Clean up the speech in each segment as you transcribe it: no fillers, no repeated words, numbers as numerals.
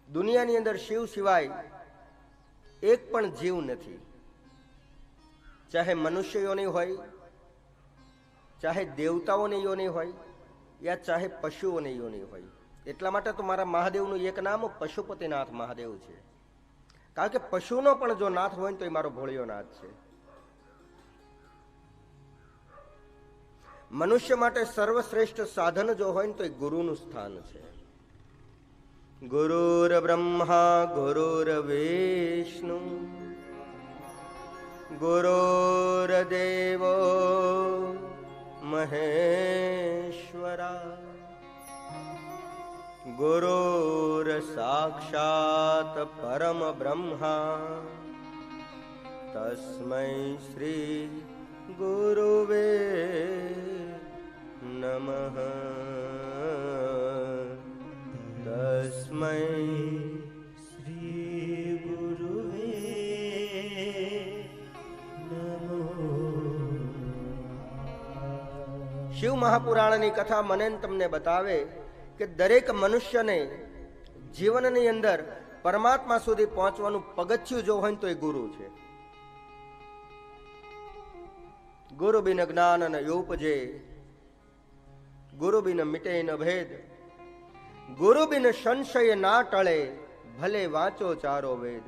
દુનિયાની અંદર શિવ સિવાય એક પણ જીવ નથી, ચાહે મનુષ્ય યોની હોય, ચાહે દેવતાઓની યોની હોય, યા ચાહે પશુઓની યોની હોય. એટલા માટે તો મારા મહાદેવનું એક નામ પશુપતિનાથ મહાદેવ છે. કારણ કે પશુનો પણ જો નાથ હોય ને તો એ મારો ભોળિયો નાથ છે. મનુષ્ય માટે સર્વશ્રેષ્ઠ સાધન જો હોય ને તો એ ગુરુનું સ્થાન છે. ગુરુર બ્રહ્મા ગુરુર વિષ્ણુ ગુરુર દેવો મહેશ્વરા ગુરુર સાક્ષાત પરમ બ્રહ્મા તસ્મૈ શ્રી ગુરુવે નમઃ. તસ્મૈ શ્રી ગુરુવે નમઃ. શિવ મહાપુરાણની કથા મને તમને બતાવે કે દરેક મનુષ્યને જીવનની અંદર પરમાત્મા સુધી પહોંચવાનું પગથિયું જો હોય તો એ ગુરુ છે. ગુરુ બિન જ્ઞાન ન યોપજે, ગુરુ બિન મિટે ન ભેદ, ગુરુ બિન સંશય ના ટળે, ભલે વાંચો ચારો વેદ.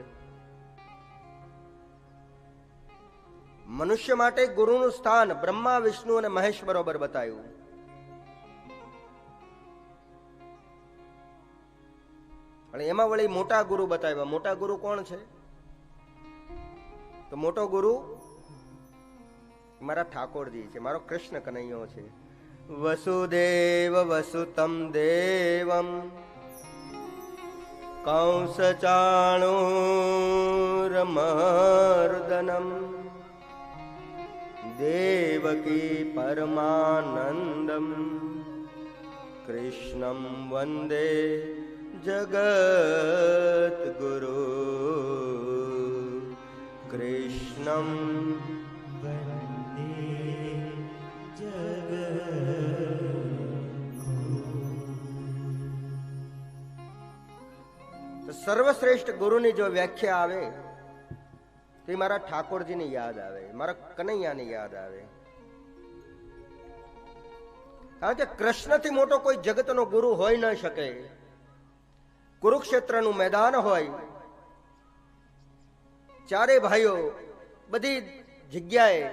મનુષ્ય માટે ગુરુનું સ્થાન બ્રહ્મા વિષ્ણુ અને મહેશ બરોબર બતાવ્યું. અને એમાં વળી મોટા ગુરુ બતાવ્યા. મોટા ગુરુ કોણ છે? તો મોટો ગુરુ મારા ઠાકોરજી છે, મારો કૃષ્ણ કનૈયો છે. વસુદેવ વસુતમ દેવમ કંસ ચાણૂરમર્દનમ દેવકી પરમાનંદમ કૃષ્ણમ વંદે જગત ગુરુ. કૃષ્ણમ સર્વશ્રેષ્ઠ ગુરુની જો વ્યાખ્યા આવે તો મારા ઠાકોરજીની યાદ આવે, મારા કનૈયાની યાદ આવે. કારણ કે કૃષ્ણથી મોટો કોઈ જગતનો ગુરુ હોઈ ન શકે. કુરુક્ષેત્રનું મેદાન હોય, ચારે ભાઈઓ બધી જગ્યાએ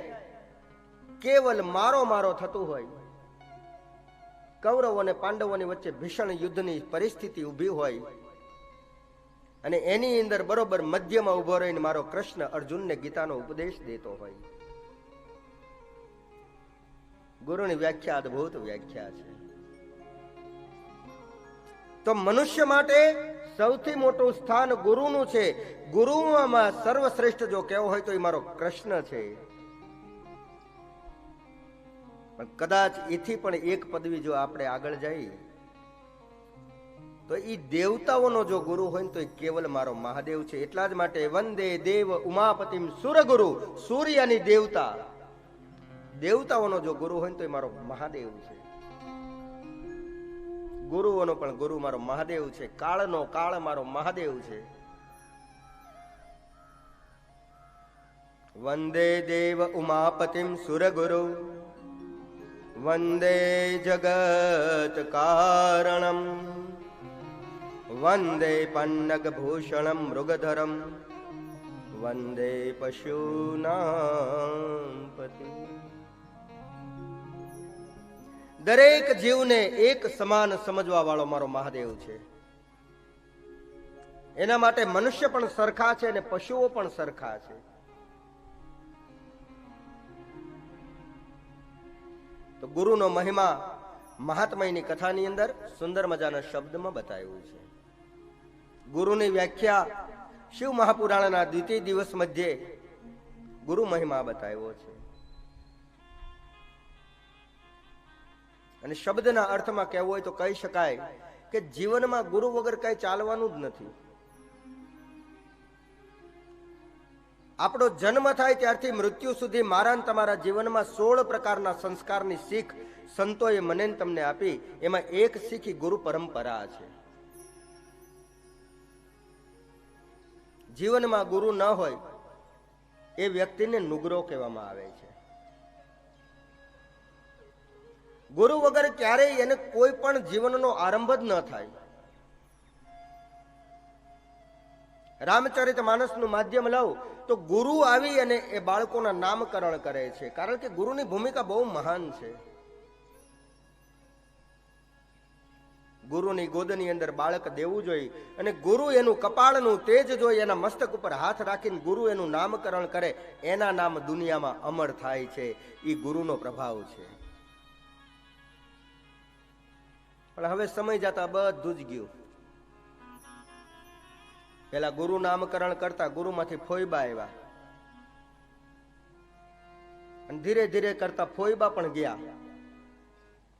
કેવલ મારો મારો થતું હોય, કૌરવો અને પાંડવોની વચ્ચે ભીષણ યુદ્ધની પરિસ્થિતિ ઊભી હોય અને એની અંદર બરોબર મધ્યમાં ઉભો રહીને મારો કૃષ્ણ અર્જુનને ગીતાનો ઉપદેશ દેતો હોય. ગુરુની વ્યાખ્યા અદભુત વ્યાખ્યા છે. તો મનુષ્ય માટે સૌથી મોટું સ્થાન ગુરુનું છે. ગુરુમાં સર્વશ્રેષ્ઠ જો કહેવો હોય તો એ મારો કૃષ્ણ છે. પણ કદાચ એથી પણ એક પદવી જો આપણે આગળ જઈએ તો એ દેવતાઓનો જો ગુરુ હોય તો એ કેવલ મારો મહાદેવ છે. એટલા જ માટે વંદે દેવ ઉમાપતિમ સુરગુરુ, સૂર્યની દેવતા, દેવતાઓનો જો ગુરુ હોય તો એ મારો મહાદેવ છે. ગુરુઓનો પણ ગુરુ મારો મહાદેવ છે. કાળનો કાળ મારો મહાદેવ છે. વંદે દેવ ઉમાપતિમ સુરગુરુ વંદે જગત કારણમ વંદે પન્નગ ભૂષણમ મૃગધરમ વંદે પશુનામ પતિ. દરેક જીવને એક સમાન સમજવા વાળો મારો મહાદેવ છે. એના માટે મનુષ્ય પણ સરખા છે અને પશુઓ પણ સરખા છે. તો ગુરુનો મહિમા મહાત્માની કથાની અંદર સુંદર મજાના શબ્દમાં બતાવ્યું છે. ગુરુની વ્યાખ્યા શિવ મહાપુરાણના દ્વિતીય દિવસ મધ્યે ગુરુ મહિમા બતાવ્યો છે. અને શબ્દના અર્થમાં કહેવું હોય તો કહી શકાય કે જીવનમાં ગુરુ વગર કઈ ચાલવાનું જ નથી. આપણો જન્મ થાય ત્યારથી મૃત્યુ સુધી મારા તમારા જીવનમાં 16 પ્રકારના સંસ્કારની શીખ સંતોએ મને તમને આપી. એમાં એક શીખ ગુરુ પરંપરા છે. જીવનમાં ગુરુ ન હોય એ વ્યક્તિને નુગરો કહેવામાં આવે છે. ગુરુ વગર ક્યારેય એને કોઈ પણ જીવનનો આરંભ જ ન થાય. રામચરિત માનસનું માધ્યમ લઉં તો ગુરુ આવી અને એ બાળકોના નામકરણ કરે છે, કારણ કે ગુરુની ભૂમિકા બહુ મહાન છે. ગુરુની ગોદની અંદર બાળક દેવું જોઈએ અને ગુરુ એનું કપાળનું તેજ જોઈ એના મસ્તક ઉપર હાથ રાખીને ગુરુ એનું નામકરણ કરે, એના નામ દુનિયામાં અમર થાય છે. એ ગુરુનો પ્રભાવ છે. પણ હવે સમય જતા બધું જ ગયું. પેલા ગુરુ નામકરણ કરતા ગુરુમાંથી ફોઈબા આવ્યા અને ધીરે ધીરે કરતા ફોઈબા પણ ગયા.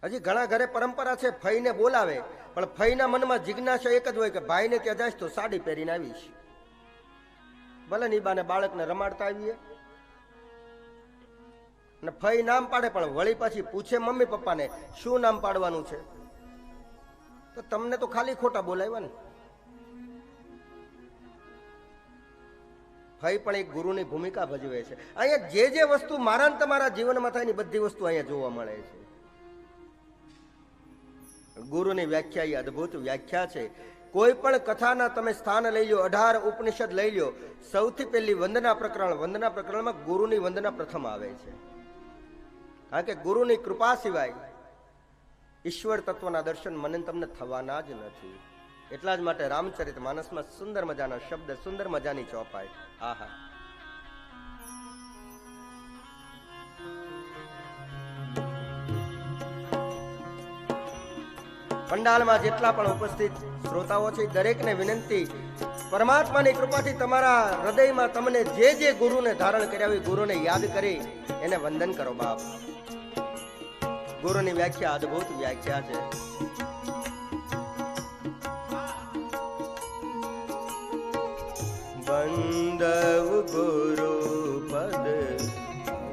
હજી ઘણા ઘરે પરંપરા છે ફઈને બોલાવે, પણ ફઈના મનમાં જિજ્ઞાસા એક જ હોય કે ભાઈને ત્યાં જાય તો સાડી પહેરીને આવીશ. ભલે ની બાને બાળકને રમાડતા આવીએ અને ફઈ નામ પાડે, પણ વળી પાછી પૂછે મમ્મી પપ્પાને શું નામ પાડવાનું છે, તો તમને તો ખાલી ખોટા બોલાવ્યા ને. ફઈ પણ એક ગુરુની ભૂમિકા ભજવે છે. અહીંયા જે વસ્તુ મારા ને તમારા જીવનમાં થાય ને બધી વસ્તુ અહીંયા જોવા મળે છે. ગુરુની વ્યાખ્યા એ અદ્ભુત વ્યાખ્યા છે. કોઈ પણ કથાના તમે સ્થાન લઈ લો, 18 ઉપનિષદ લઈ લો, સૌથી પહેલી વંદના પ્રકરણમાં ગુરુની વંદના પ્રથમ આવે છે. કારણ કે ગુરુની કૃપા સિવાય ઈશ્વર તત્વના દર્શન મને તમને થવાના જ નથી. એટલા જ માટે રામચરિત માનસમાં સુંદર મજાના શબ્દ, સુંદર મજાની ચોપાઈ. આહા, પંડાલમાં જેટલા પણ ઉપસ્થિત શ્રોતાઓ છે દરેકને વિનંતી, પરમાત્માની કૃપાથી તમારા હૃદયમાં તમને જે ગુરુને ધારણ કર્યા હોય ગુરુને યાદ કરી એને વંદન કરો. બાપ, ગુરુની વ્યાખ્યા અદ્ભુત વ્યાખ્યા છે. બંદવ ગુરુ પદ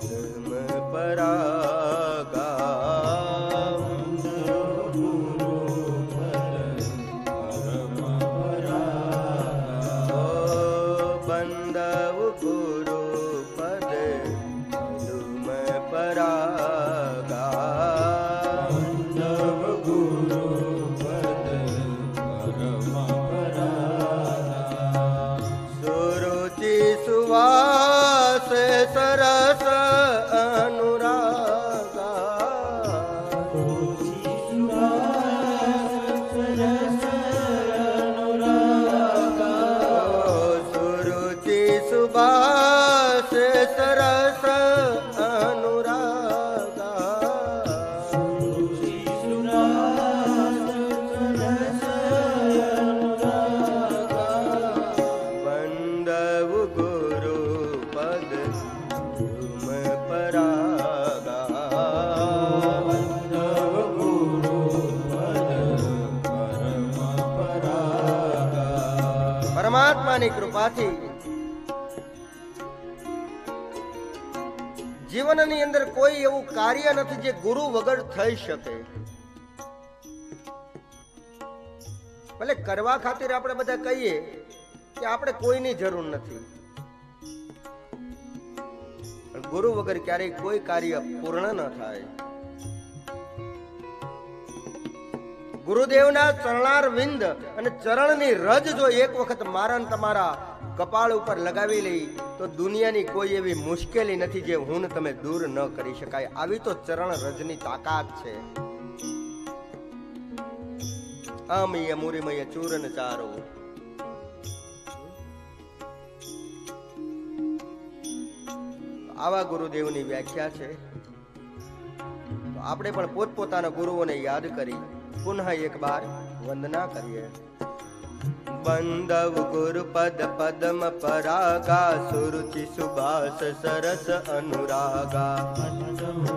પદ્મ પરાગા, બંદવ ગુરુ પદ પદ્મ પરાગા, બંદવ ગુરુ પદ પરમ પરાગા, સુરુચિ સુવાસ સરસ અનુરાગા, સુરુચિ સુવાસ સરસ પરમાત્માની કૃપાથી જીવનની અંદર કોઈ એવું કાર્ય નથી જે ગુરુ વગર થઈ શકે. ભલે કરવા ખાतिर આપણે બધા કહીએ કે આપણે કોઈની જરૂર નથી, પણ ગુરુ વગર ક્યારેય કોઈ કાર્ય પૂર્ણ ન થાય. ગુરુદેવના ચરણારવિંદ અને ચરણની રજ જો એક વખત મારા ને તમારા કપાળ ઉપર લગાવી લઈ તો દુનિયાની કોઈ એવી મુશ્કેલી નથી જે હું તમે દૂર ન કરી શકાય. આવી તો ચરણ રજની તાકાત છે. અમય મુરીમય ચૂરન ચારો, આવા ગુરુદેવની વ્યાખ્યા છે. તો આપણે પણ પોતપોતાના ગુરુઓને યાદ કરી પુનઃ એક બાર વંદના કરીએ. બંદવ ગુરુ પદ પદ્મ પરાગા, સુરુચિ સુભાષ સરસ અનુરાગા,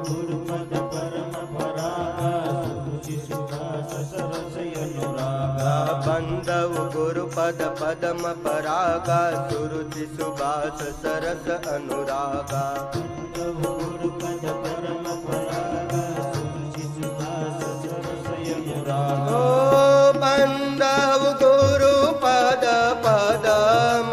ગુરુ પદ પરમ પરાગા, સુરુચિ સુભાષ સરસ અનુરાગા, બંદવ ગુરુ પદ પદ્મ પરાગા, સુરુચિ સુભાષ સરસ અનુરાગા, ગુરુ પદ પરમ પરાગા, સુરુચિ સુભાષ સરસ અનુરાગા, બંદવ ગુરુ પદ પદમ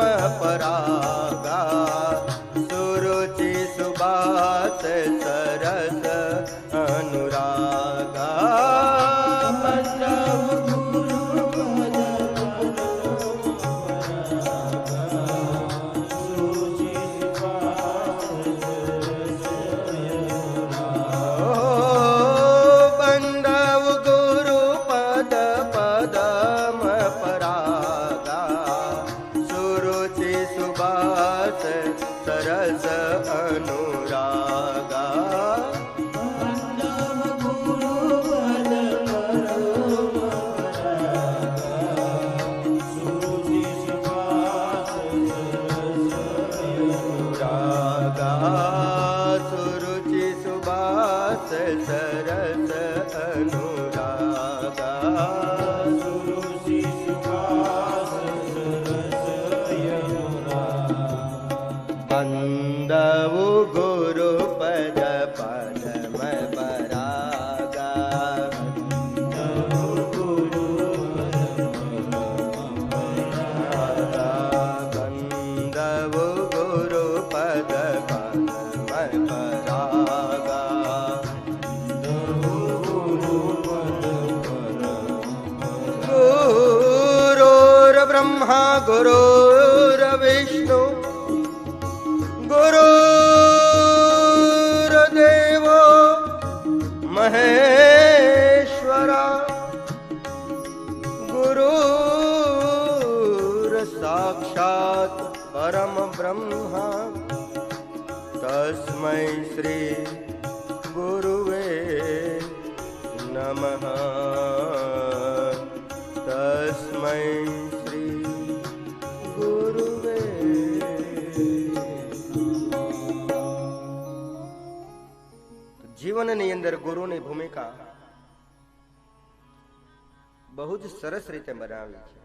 ब्रह्मा गुरुर्विष्णु गुरुर्देवो महेश्वरा गुरुर्साक्षात् परम ब्रह्मा तस्मै श्री गुरुवे नमः तस्मै श्री गुरुवे। જીવનની અંદર ગુરુની ભૂમિકા બહુ જ સરસ રીતે બનાવી છે.